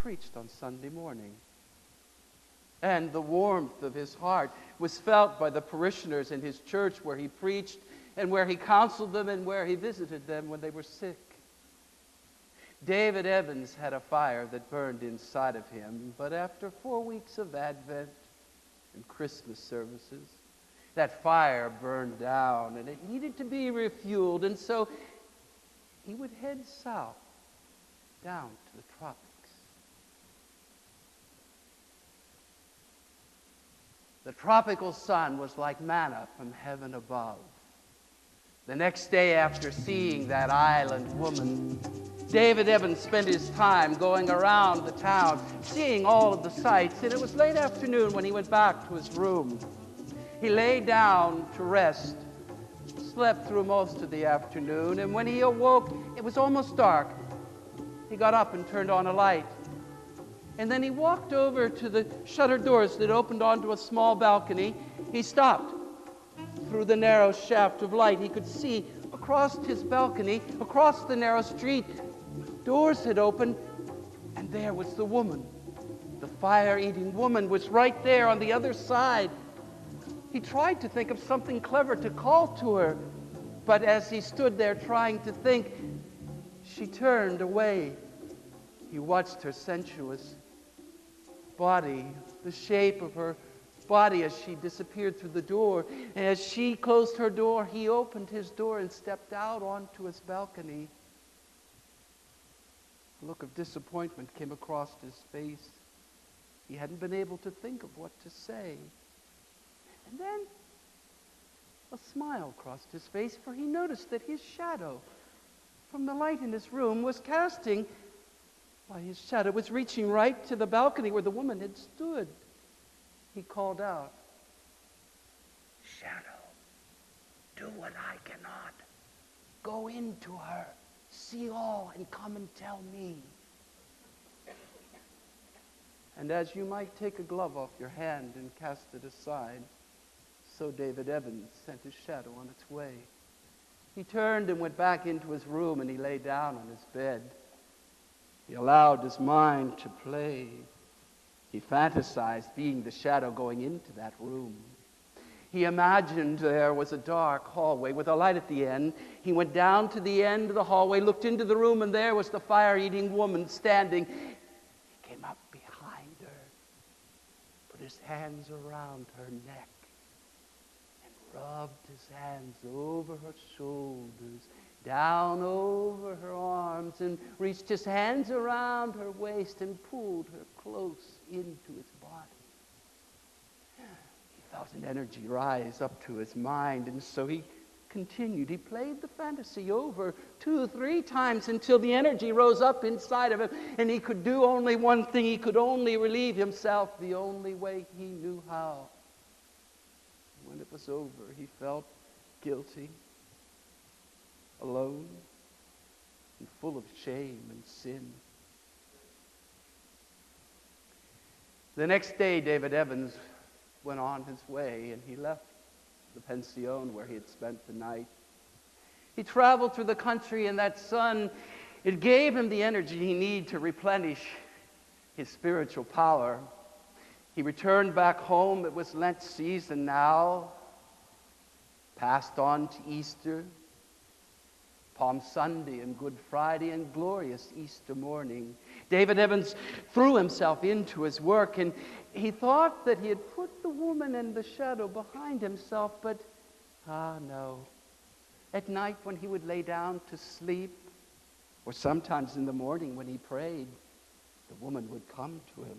preached on Sunday morning. And the warmth of his heart was felt by the parishioners in his church where he preached and where he counseled them and where he visited them when they were sick. David Evans had a fire that burned inside of him, but after 4 weeks of Advent and Christmas services, that fire burned down and it needed to be refueled, and so he would head south down to the tropics. The tropical sun was like manna from heaven above. The next day after seeing that island woman, David Evans spent his time going around the town, seeing all of the sights, and it was late afternoon when he went back to his room. He lay down to rest, slept through most of the afternoon, and when he awoke, it was almost dark. He got up and turned on a light. And then he walked over to the shuttered doors that opened onto a small balcony. He stopped. Through the narrow shaft of light, he could see across his balcony, across the narrow street, doors had opened, and there was the woman. The fire-eating woman was right there on the other side. He tried to think of something clever to call to her, but as he stood there trying to think, she turned away. He watched her sensuous body, the shape of her body as she disappeared through the door. And as she closed her door, he opened his door and stepped out onto his balcony. A look of disappointment came across his face. He hadn't been able to think of what to say. And then a smile crossed his face, for he noticed that his shadow from the light in his room was casting. Why, his shadow was reaching right to the balcony where the woman had stood. He called out, "Shadow, do what I cannot. Go into her, see all, and come and tell me." And as you might take a glove off your hand and cast it aside, so David Evans sent his shadow on its way. He turned and went back into his room, and he lay down on his bed. He allowed his mind to play. He fantasized being the shadow going into that room. He imagined there was a dark hallway with a light at the end. He went down to the end of the hallway, looked into the room, and there was the fire-eating woman standing. He came up behind her, put his hands around her neck, and rubbed his hands over her shoulders, down over her arms, and reached his hands around her waist and pulled her close into his body. He felt an energy rise up to his mind, and so he continued. He played the fantasy over 2 or 3 times until the energy rose up inside of him, and he could do only one thing. He could only relieve himself the only way he knew how. When it was over, he felt guilty, alone, and full of shame and sin. The next day, David Evans went on his way, and he left the pension where he had spent the night. He traveled through the country, and that sun, it gave him the energy he needed to replenish his spiritual power. He returned back home. It was Lent season now. Passed on to Easter, Palm Sunday and Good Friday and glorious Easter morning. David Evans threw himself into his work, and he thought that he had put the woman and the shadow behind himself, but no. At night when he would lay down to sleep, or sometimes in the morning when he prayed, the woman would come to him.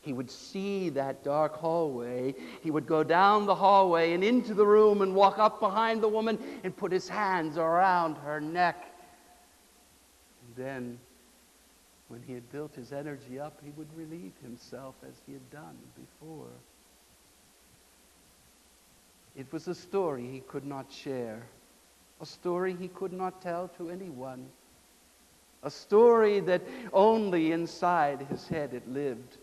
He would see that dark hallway. He would go down the hallway and into the room and walk up behind the woman and put his hands around her neck. And then, when he had built his energy up, he would relieve himself as he had done before. It was a story he could not share, a story he could not tell to anyone, a story that only inside his head it lived.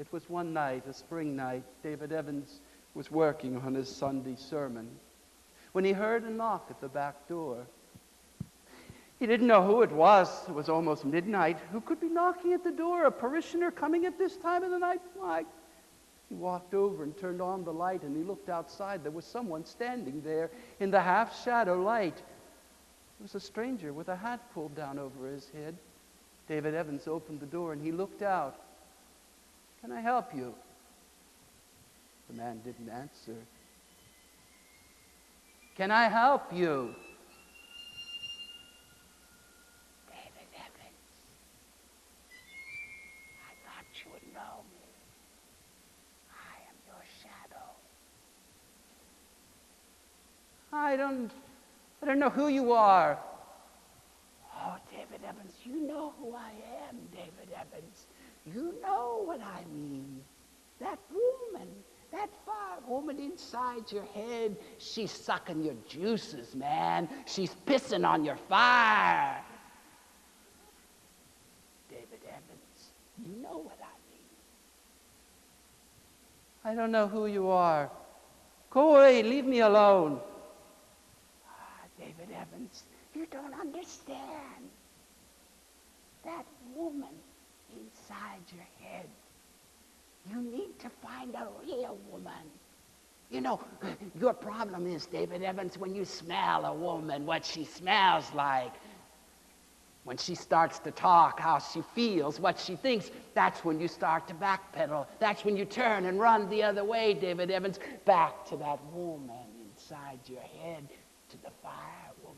It was one night, a spring night. David Evans was working on his Sunday sermon when he heard a knock at the back door. He didn't know who it was. It was almost midnight. Who could be knocking at the door? A parishioner coming at this time of the night? Why? He walked over and turned on the light, and he looked outside. There was someone standing there in the half-shadow light. It was a stranger with a hat pulled down over his head. David Evans opened the door, and he looked out. "Can I help you?" The man didn't answer. "Can I help you?" "David Evans, I thought you would know me. I am your shadow." I don't know who you are." "Oh, David Evans, you know who I am, David Evans. You know what I mean. That woman, that fire woman inside your head, she's sucking your juices, man. She's pissing on your fire." "David Evans, you know what I mean." "I don't know who you are. Go away, leave me alone." "David Evans, you don't understand. That woman inside your head, you need to find a real woman. You know, your problem is, David Evans, when you smell a woman, what she smells like. When she starts to talk, how she feels, what she thinks, that's when you start to backpedal. That's when you turn and run the other way, David Evans, back to that woman inside your head, to the fire woman.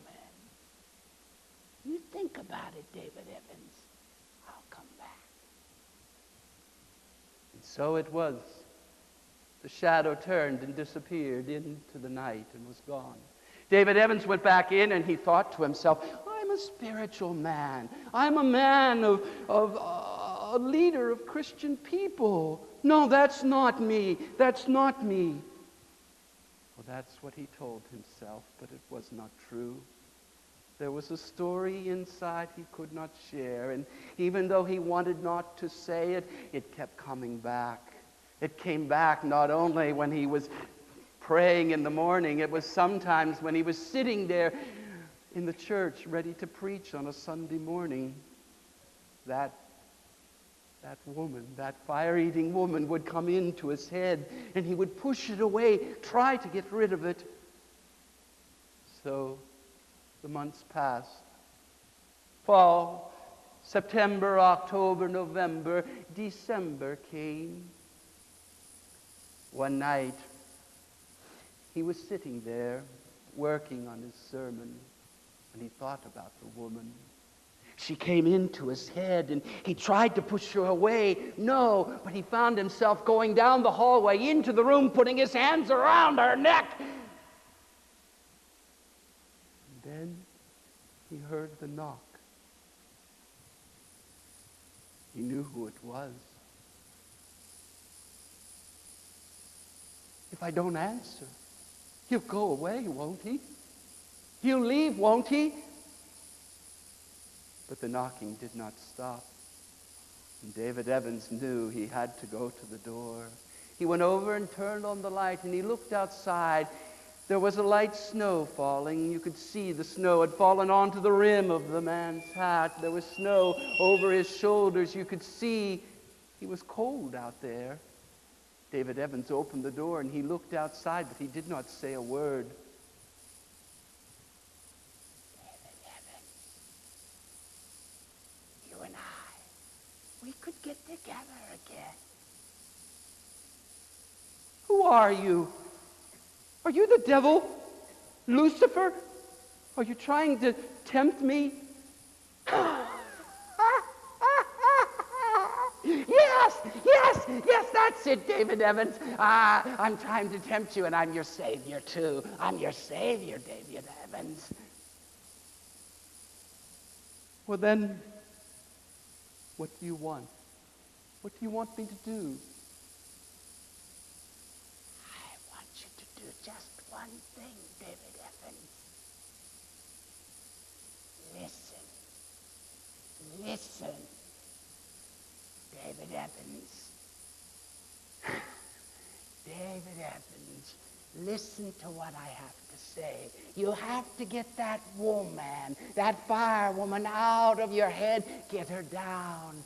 You think about it, David Evans. I'll come back." And so it was. The shadow turned and disappeared into the night and was gone. David Evans went back in, and he thought to himself, "I'm a spiritual man. I'm a man of a leader of Christian people. No, that's not me. That's not me." Well, that's what he told himself, but it was not true. There was a story inside he could not share, and even though he wanted not to say it, it kept coming back. It came back not only when he was praying in the morning, it was sometimes when he was sitting there in the church ready to preach on a Sunday morning. That woman, that fire-eating woman, would come into his head, and he would push it away, try to get rid of it. So the months passed. Fall, September, October, November, December came. One night, he was sitting there working on his sermon, and he thought about the woman. She came into his head, and he tried to push her away. No, but he found himself going down the hallway into the room, putting his hands around her neck. And then he heard the knock. He knew who it was. If I don't answer, he'll go away, won't he? He'll leave, won't he? But the knocking did not stop. And David Evans knew he had to go to the door. He went over and turned on the light, and he looked outside. There was a light snow falling. You could see the snow had fallen onto the rim of the man's hat. There was snow over his shoulders. You could see he was cold out there. David Evans opened the door, and he looked outside, but he did not say a word. "David Evans, you and I, we could get together again." "Who are you? Are you the devil? Lucifer? Are you trying to tempt me?" Yes, that's it, David Evans. I'm trying to tempt you, and I'm your savior, too. I'm your savior, David Evans. Well, then, what do you want? What do you want me to do? I want you to do just one thing, David Evans. Listen. David Evans. David Evans, Listen to what I have to say. You have to get that woman, that firewoman out of your head. Get her down.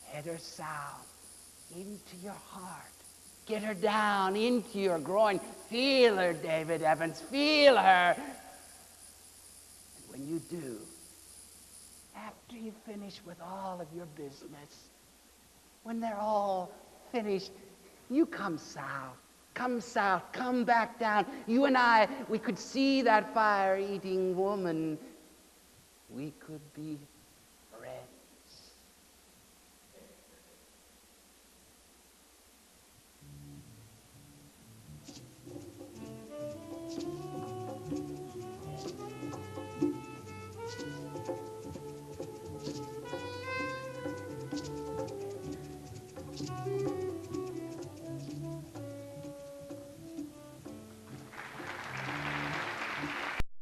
Head her south into your heart. Get her down into your groin. Feel her, David Evans. Feel her. And when you do, after you finish with all of your business, when they're all finished, you come south. Come south. Come back down. You and I, we could see that fire-eating woman. We could be